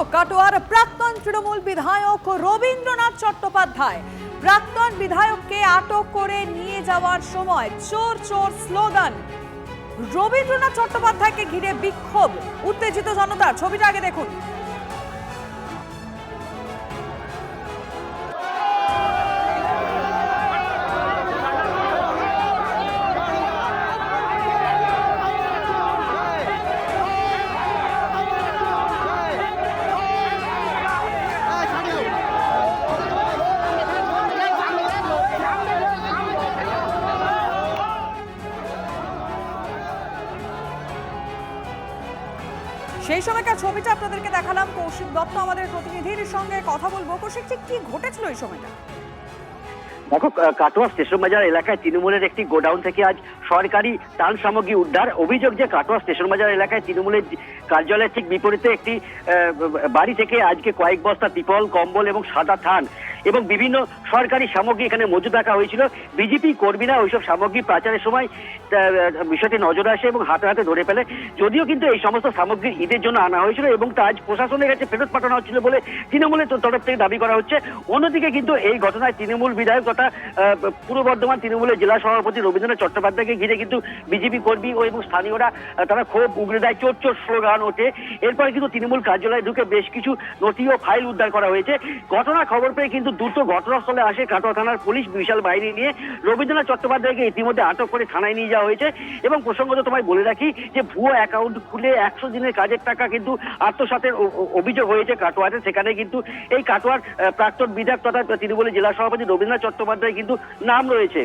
আটক কাটোয়ার প্রাক্তন তৃণমূল বিধায়ক রবীন্দ্রনাথ চট্টোপাধ্যায়। প্রাক্তন বিধায়ককে আটক করে নিয়ে যাওয়ার সময় চোর চোর স্লোগান। রবীন্দ্রনাথ চট্টোপাধ্যায়কে ঘিরে বিক্ষোভ, উত্তেজিত জনতার। ছবিটা আগে দেখুন। সেই সময়কার ছবিটা আপনাদেরকে দেখালাম। কৌশিক দত্ত আমাদের প্রতিনিধির সঙ্গে কথা বলবো। কৌশিক, ঠিক কি ঘটেছিল এই সময়টা? দেখো, কাটোয়া স্টেশন বাজার এলাকায় তৃণমূলের একটি গোডাউন থেকে আজ সরকারি ত্রাণ সামগ্রী উদ্ধার। অভিযোগ যে কাটোয়া স্টেশন বাজার এলাকায় তৃণমূলের কার্যালয়ের ঠিক বিপরীতে একটি বাড়ি থেকে আজকে কয়েক বস্তা ত্রিপল, কম্বল এবং সাদা থান এবং বিভিন্ন সরকারি সামগ্রী এখানে মজুদ রাখা হয়েছিল। বিজেপি কর্মীরা ওইসব সামগ্রী পাচারের সময় বিষয়টি নজরে আসে এবং হাতে হাতে ধরে ফেলে। যদিও কিন্তু এই সমস্ত সামগ্রী ঈদের জন্য আনা হয়েছিল এবং তা আজ প্রশাসনের কাছে ফেরত পাঠানো হচ্ছিল বলে তৃণমূলের তরফ থেকে দাবি করা হচ্ছে। অন্যদিকে কিন্তু এই ঘটনায় তৃণমূল বিধায়ক তথা পূর্ব বর্ধমান তৃণমূলের জেলা সভাপতি রবীন্দ্রনাথ চট্টোপাধ্যায়কে ঘিরে কিন্তু বিজেপি কর্মী ও এবং স্থানীয়রা তারা ক্ষোভ উগড়ে দেয়, চোর চোর স্লোগান ওঠে। এরপরে কিন্তু তৃণমূল কার্যালয়ে ঢুকে বেশ কিছু নথি ও ফাইল উদ্ধার করা হয়েছে। ঘটনার খবর পেয়ে কিন্তু দ্রুত ঘটনাস্থলে আসে কাটোয়া থানার পুলিশ বিশাল বাহিনী নিয়ে। রবীন্দ্রনাথ চট্টোপাধ্যায়কে ইতিমধ্যে আটক করে থানায় নিয়ে যাওয়া হয়েছে এবং প্রসঙ্গত তোমায় বলে রাখি যে ভুয়ো অ্যাকাউন্ট খুলে 100 দিনের কাজের টাকা কিন্তু আত্মসাতের অভিযোগ হয়েছে কাটোয়াতে। সেখানে কিন্তু এই কাটোয়ার প্রাক্তন বিধায়ক তথা তৃণমূলের জেলা সভাপতি রবীন্দ্রনাথ চট্টোপাধ্যায় কিন্তু নাম রয়েছে।